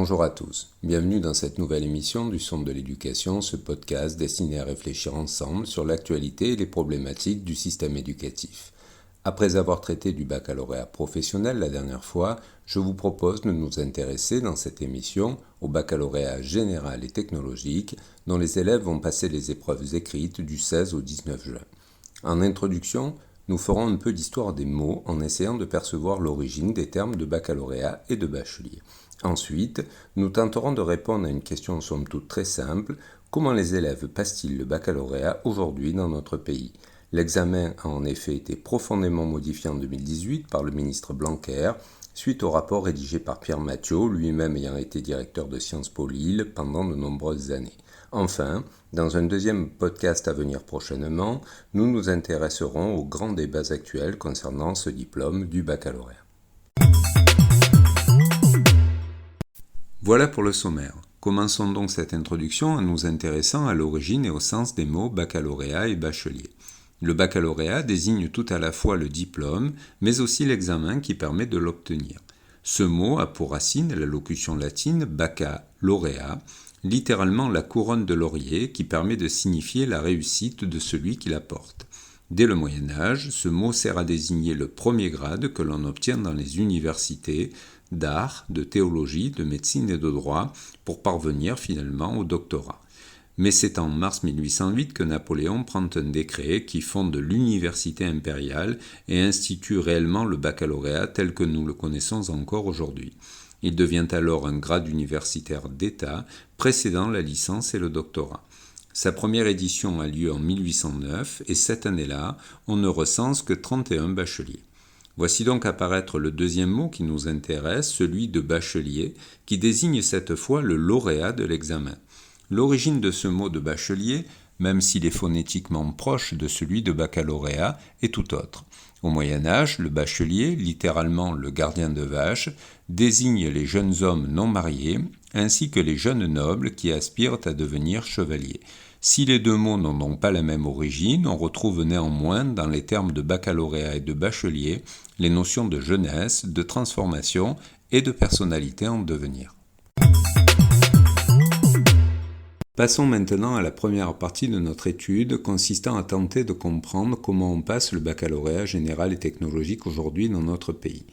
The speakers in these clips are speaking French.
Bonjour à tous, bienvenue dans cette nouvelle émission du Centre de l'éducation, ce podcast destiné à réfléchir ensemble sur l'actualité et les problématiques du système éducatif. Après avoir traité du baccalauréat professionnel la dernière fois, je vous propose de nous intéresser dans cette émission au baccalauréat général et technologique dont les élèves vont passer les épreuves écrites du 16 au 19 juin. En introduction, nous ferons un peu d'histoire des mots en essayant de percevoir l'origine des termes de baccalauréat et de bachelier. Ensuite, nous tenterons de répondre à une question somme toute très simple, comment les élèves passent-ils le baccalauréat aujourd'hui dans notre pays ? L'examen a en effet été profondément modifié en 2018 par le ministre Blanquer, suite au rapport rédigé par Pierre Mathiot, lui-même ayant été directeur de Sciences Po Lille pendant de nombreuses années. Enfin, dans un deuxième podcast à venir prochainement, nous nous intéresserons aux grands débats actuels concernant ce diplôme du baccalauréat. Voilà pour le sommaire. Commençons donc cette introduction en nous intéressant à l'origine et au sens des mots baccalauréat et bachelier. Le baccalauréat désigne tout à la fois le diplôme, mais aussi l'examen qui permet de l'obtenir. Ce mot a pour racine la locution latine bacca laurea, littéralement la couronne de laurier qui permet de signifier la réussite de celui qui la porte. Dès le Moyen Âge, ce mot sert à désigner le premier grade que l'on obtient dans les universités d'art, de théologie, de médecine et de droit pour parvenir finalement au doctorat. Mais c'est en mars 1808 que Napoléon prend un décret qui fonde l'université impériale et institue réellement le baccalauréat tel que nous le connaissons encore aujourd'hui. Il devient alors un grade universitaire d'État précédant la licence et le doctorat. Sa première édition a lieu en 1809 et cette année-là, on ne recense que 31 bacheliers. Voici donc apparaître le deuxième mot qui nous intéresse, celui de bachelier, qui désigne cette fois le lauréat de l'examen. L'origine de ce mot de bachelier, même s'il est phonétiquement proche de celui de baccalauréat, est tout autre. Au Moyen Âge, le bachelier, littéralement le gardien de vache, désigne les jeunes hommes non mariés, ainsi que les jeunes nobles qui aspirent à devenir chevaliers. Si les deux mots n'ont donc pas la même origine, on retrouve néanmoins dans les termes de baccalauréat et de bachelier les notions de jeunesse, de transformation et de personnalité en devenir. Passons maintenant à la première partie de notre étude consistant à tenter de comprendre comment on passe le baccalauréat général et technologique aujourd'hui dans notre pays.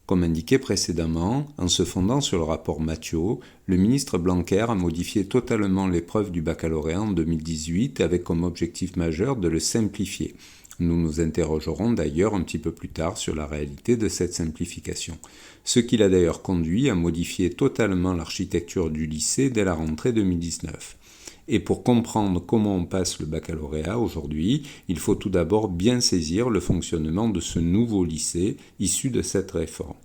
Comme indiqué précédemment, en se fondant sur le rapport Mathiot, le ministre Blanquer a modifié totalement l'épreuve du baccalauréat en 2018 avec comme objectif majeur de le simplifier. Nous nous interrogerons d'ailleurs un petit peu plus tard sur la réalité de cette simplification. Ce qui l'a d'ailleurs conduit à modifier totalement l'architecture du lycée dès la rentrée 2019. Et pour comprendre comment on passe le baccalauréat aujourd'hui, il faut tout d'abord bien saisir le fonctionnement de ce nouveau lycée issu de cette réforme.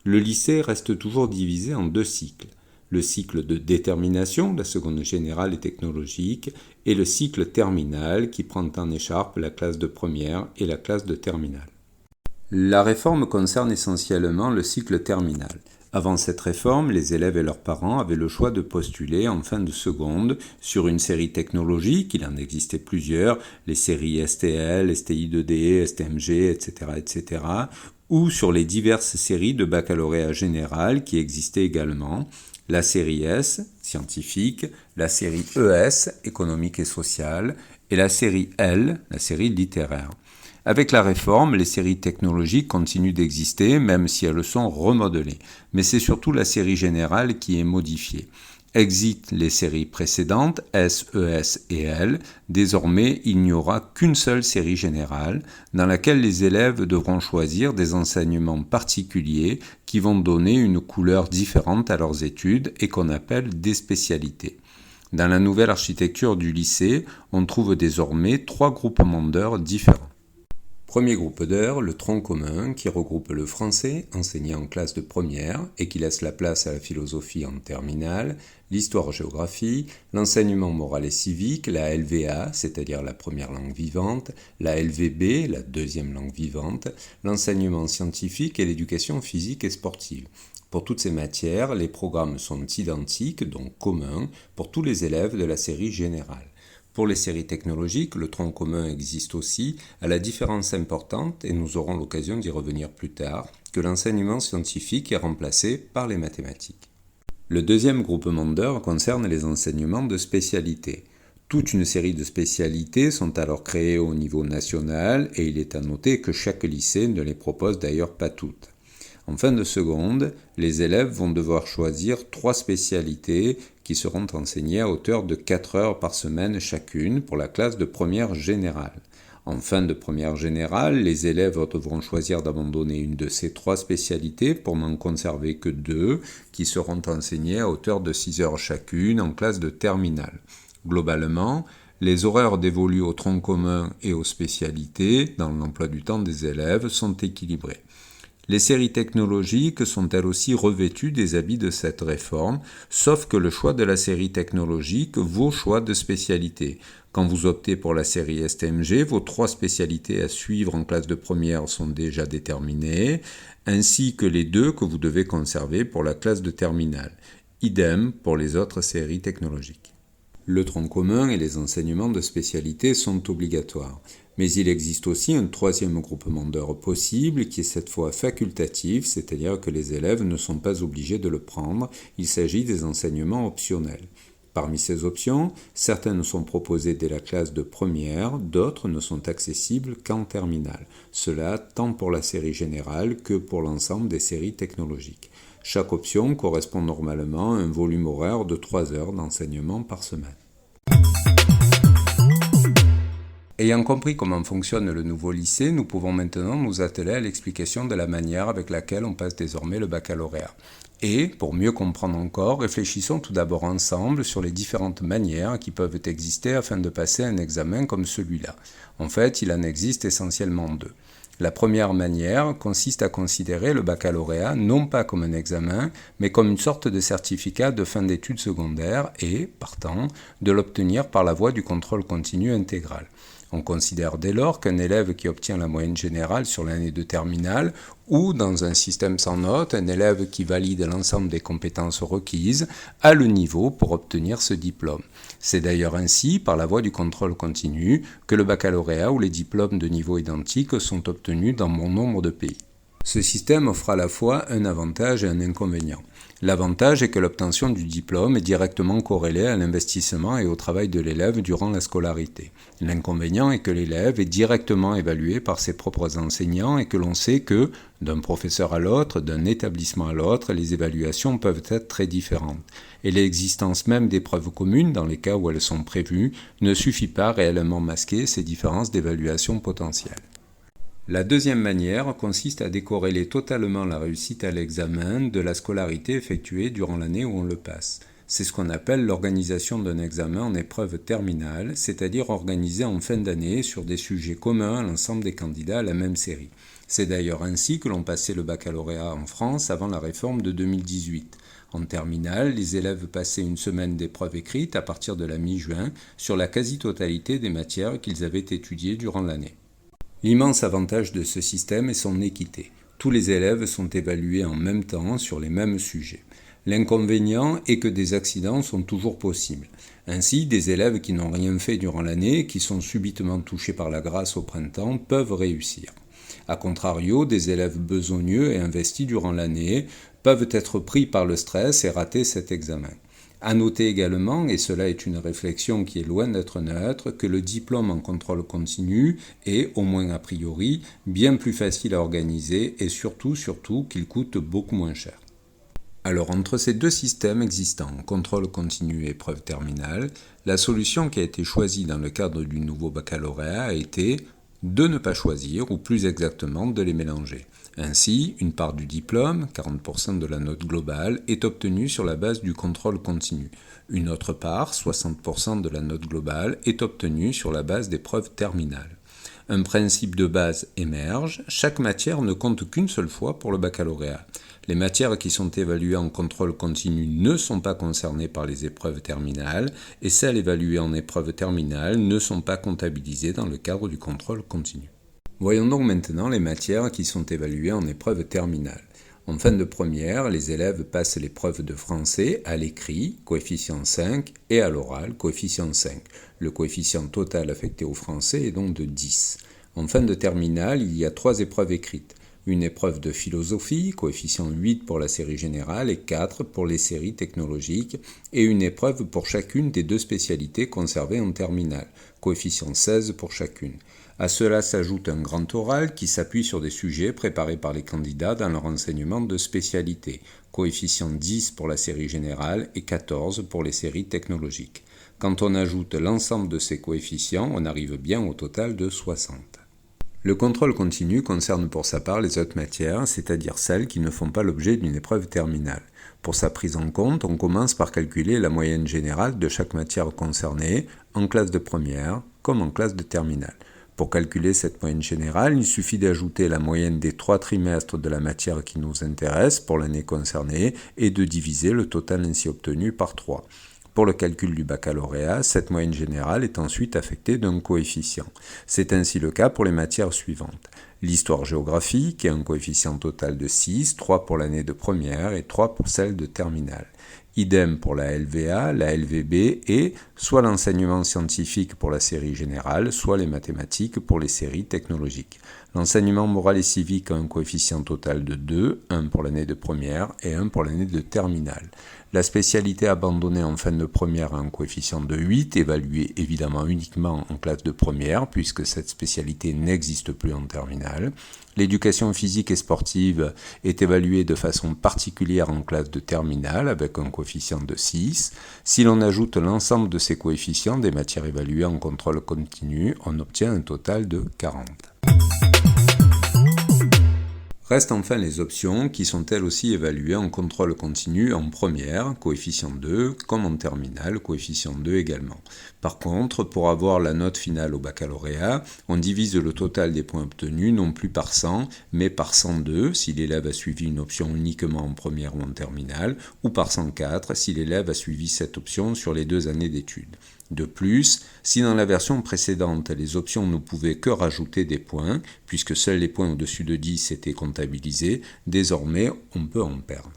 Le lycée reste toujours divisé en deux cycles. Le cycle de détermination, la seconde générale et technologique, et le cycle terminal qui prend en écharpe la classe de première et la classe de terminale. La réforme concerne essentiellement le cycle terminal. Avant cette réforme, les élèves et leurs parents avaient le choix de postuler en fin de seconde sur une série technologique, il en existait plusieurs, les séries STL, STI2D, STMG, etc., ou sur les diverses séries de baccalauréat général qui existaient également, la série S, scientifique, la série ES, économique et sociale, et la série L, la série littéraire. Avec la réforme, les séries technologiques continuent d'exister, même si elles sont remodelées. Mais c'est surtout la série générale qui est modifiée. Exit les séries précédentes, S, ES et L. Désormais, il n'y aura qu'une seule série générale, dans laquelle les élèves devront choisir des enseignements particuliers qui vont donner une couleur différente à leurs études et qu'on appelle des spécialités. Dans la nouvelle architecture du lycée, on trouve désormais 3 groupements d'heures différents. Premier groupe d'heures, le tronc commun, qui regroupe le français, enseigné en classe de première, et qui laisse la place à la philosophie en terminale, l'histoire-géographie, l'enseignement moral et civique, la LVA, c'est-à-dire la première langue vivante, la LVB, la deuxième langue vivante, l'enseignement scientifique et l'éducation physique et sportive. Pour toutes ces matières, les programmes sont identiques, donc communs, pour tous les élèves de la série générale. Pour les séries technologiques, le tronc commun existe aussi, à la différence importante, et nous aurons l'occasion d'y revenir plus tard, que l'enseignement scientifique est remplacé par les mathématiques. Le deuxième groupement d'heures concerne les enseignements de spécialité. Toute une série de spécialités sont alors créées au niveau national et il est à noter que chaque lycée ne les propose d'ailleurs pas toutes. En fin de seconde, les élèves vont devoir choisir 3 spécialités qui seront enseignées à hauteur de 4 heures par semaine chacune pour la classe de première générale. En fin de première générale, les élèves devront choisir d'abandonner une de ces 3 spécialités pour n'en conserver que 2 qui seront enseignées à hauteur de 6 heures chacune en classe de terminale. Globalement, les horaires dévolus au tronc commun et aux spécialités dans l'emploi du temps des élèves sont équilibrés. Les séries technologiques sont elles aussi revêtues des habits de cette réforme, sauf que le choix de la série technologique vaut choix de spécialité. Quand vous optez pour la série STMG, vos 3 spécialités à suivre en classe de première sont déjà déterminées, ainsi que les 2 que vous devez conserver pour la classe de terminale. Idem pour les autres séries technologiques. Le tronc commun et les enseignements de spécialité sont obligatoires. Mais il existe aussi un 3e groupement d'heures possible qui est cette fois facultatif, c'est-à-dire que les élèves ne sont pas obligés de le prendre, il s'agit des enseignements optionnels. Parmi ces options, certaines sont proposées dès la classe de première, d'autres ne sont accessibles qu'en terminale. Cela tant pour la série générale que pour l'ensemble des séries technologiques. Chaque option correspond normalement à un volume horaire de 3 heures d'enseignement par semaine. Ayant compris comment fonctionne le nouveau lycée, nous pouvons maintenant nous atteler à l'explication de la manière avec laquelle on passe désormais le baccalauréat. Et, pour mieux comprendre encore, réfléchissons tout d'abord ensemble sur les différentes manières qui peuvent exister afin de passer un examen comme celui-là. En fait, il en existe essentiellement 2. La première manière consiste à considérer le baccalauréat non pas comme un examen, mais comme une sorte de certificat de fin d'études secondaires et, partant, de l'obtenir par la voie du contrôle continu intégral. On considère dès lors qu'un élève qui obtient la moyenne générale sur l'année de terminale ou, dans un système sans notes, un élève qui valide l'ensemble des compétences requises a le niveau pour obtenir ce diplôme. C'est d'ailleurs ainsi, par la voie du contrôle continu, que le baccalauréat ou les diplômes de niveau identique sont obtenus dans bon nombre de pays. Ce système offre à la fois un avantage et un inconvénient. L'avantage est que l'obtention du diplôme est directement corrélée à l'investissement et au travail de l'élève durant la scolarité. L'inconvénient est que l'élève est directement évalué par ses propres enseignants et que l'on sait que, d'un professeur à l'autre, d'un établissement à l'autre, les évaluations peuvent être très différentes. Et l'existence même d'épreuves communes, dans les cas où elles sont prévues, ne suffit pas à réellement masquer ces différences d'évaluation potentielles. La deuxième manière consiste à décorréler totalement la réussite à l'examen de la scolarité effectuée durant l'année où on le passe. C'est ce qu'on appelle l'organisation d'un examen en épreuve terminale, c'est-à-dire organisé en fin d'année sur des sujets communs à l'ensemble des candidats à la même série. C'est d'ailleurs ainsi que l'on passait le baccalauréat en France avant la réforme de 2018. En terminale, les élèves passaient une semaine d'épreuves écrites à partir de la mi-juin sur la quasi-totalité des matières qu'ils avaient étudiées durant l'année. L'immense avantage de ce système est son équité. Tous les élèves sont évalués en même temps sur les mêmes sujets. L'inconvénient est que des accidents sont toujours possibles. Ainsi, des élèves qui n'ont rien fait durant l'année et qui sont subitement touchés par la grâce au printemps peuvent réussir. A contrario, des élèves besogneux et investis durant l'année peuvent être pris par le stress et rater cet examen. À noter également, et cela est une réflexion qui est loin d'être neutre, que le diplôme en contrôle continu est, au moins a priori, bien plus facile à organiser et surtout qu'il coûte beaucoup moins cher. Alors, entre ces 2 systèmes existants, contrôle continu et épreuve terminale, la solution qui a été choisie dans le cadre du nouveau baccalauréat a été de ne pas choisir, ou plus exactement de les mélanger. Ainsi, une part du diplôme, 40% de la note globale, est obtenue sur la base du contrôle continu. Une autre part, 60% de la note globale, est obtenue sur la base des preuves terminales. Un principe de base émerge, chaque matière ne compte qu'une seule fois pour le baccalauréat. Les matières qui sont évaluées en contrôle continu ne sont pas concernées par les épreuves terminales et celles évaluées en épreuve terminale ne sont pas comptabilisées dans le cadre du contrôle continu. Voyons donc maintenant les matières qui sont évaluées en épreuve terminale. En fin de première, les élèves passent l'épreuve de français à l'écrit, coefficient 5, et à l'oral, coefficient 5. Le coefficient total affecté au français est donc de 10. En fin de terminale, il y a 3 épreuves écrites. une épreuve de philosophie, coefficient 8 pour la série générale et 4 pour les séries technologiques, et une épreuve pour chacune des 2 spécialités conservées en terminale, coefficient 16 pour chacune. À cela s'ajoute un grand oral qui s'appuie sur des sujets préparés par les candidats dans leur enseignement de spécialité, coefficient 10 pour la série générale et 14 pour les séries technologiques. Quand on ajoute l'ensemble de ces coefficients, on arrive bien au total de 60. Le contrôle continu concerne pour sa part les autres matières, c'est-à-dire celles qui ne font pas l'objet d'une épreuve terminale. Pour sa prise en compte, on commence par calculer la moyenne générale de chaque matière concernée, en classe de première comme en classe de terminale. Pour calculer cette moyenne générale, il suffit d'ajouter la moyenne des 3 trimestres de la matière qui nous intéresse pour l'année concernée et de diviser le total ainsi obtenu par 3. Pour le calcul du baccalauréat, cette moyenne générale est ensuite affectée d'un coefficient. C'est ainsi le cas pour les matières suivantes. L'histoire-géographie, qui a un coefficient total de 6, 3 pour l'année de première et 3 pour celle de terminale. Idem pour la LVA, la LVB et soit l'enseignement scientifique pour la série générale, soit les mathématiques pour les séries technologiques. L'enseignement moral et civique a un coefficient total de 2, 1 pour l'année de première et 1 pour l'année de terminale. La spécialité abandonnée en fin de première a un coefficient de 8, évalué évidemment uniquement en classe de première, puisque cette spécialité n'existe plus en terminale. L'éducation physique et sportive est évaluée de façon particulière en classe de terminale, avec un coefficient de 6. Si l'on ajoute l'ensemble de ces coefficients des matières évaluées en contrôle continu, on obtient un total de 40. Restent enfin les options qui sont elles aussi évaluées en contrôle continu en première, coefficient 2, comme en terminale, coefficient 2 également. Par contre, pour avoir la note finale au baccalauréat, on divise le total des points obtenus non plus par 100, mais par 102 si l'élève a suivi une option uniquement en première ou en terminale, ou par 104 si l'élève a suivi cette option sur les 2 années d'études. De plus, si dans la version précédente, les options ne pouvaient que rajouter des points, puisque seuls les points au-dessus de 10 étaient comptabilisés, désormais on peut en perdre.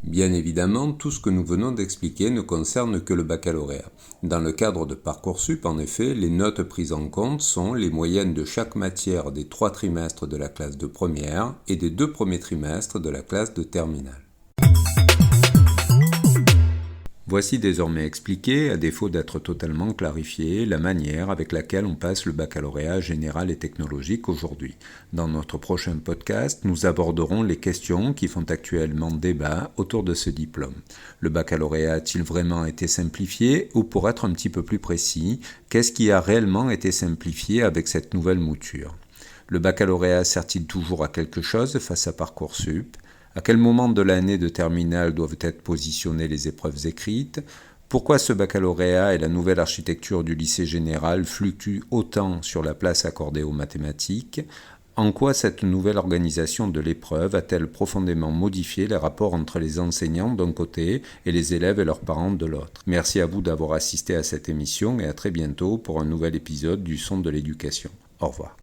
Bien évidemment, tout ce que nous venons d'expliquer ne concerne que le baccalauréat. Dans le cadre de Parcoursup, en effet, les notes prises en compte sont les moyennes de chaque matière des 3 trimestres de la classe de première et des 2 premiers trimestres de la classe de terminale. Voici désormais expliqué, à défaut d'être totalement clarifié, la manière avec laquelle on passe le baccalauréat général et technologique aujourd'hui. Dans notre prochain podcast, nous aborderons les questions qui font actuellement débat autour de ce diplôme. Le baccalauréat a-t-il vraiment été simplifié ou pour être un petit peu plus précis, qu'est-ce qui a réellement été simplifié avec cette nouvelle mouture ? Le baccalauréat sert-il toujours à quelque chose face à Parcoursup ? À quel moment de l'année de terminale doivent être positionnées les épreuves écrites ? Pourquoi ce baccalauréat et la nouvelle architecture du lycée général fluctuent autant sur la place accordée aux mathématiques ? En quoi cette nouvelle organisation de l'épreuve a-t-elle profondément modifié les rapports entre les enseignants d'un côté et les élèves et leurs parents de l'autre ? Merci à vous d'avoir assisté à cette émission et à très bientôt pour un nouvel épisode du Son de l'éducation. Au revoir.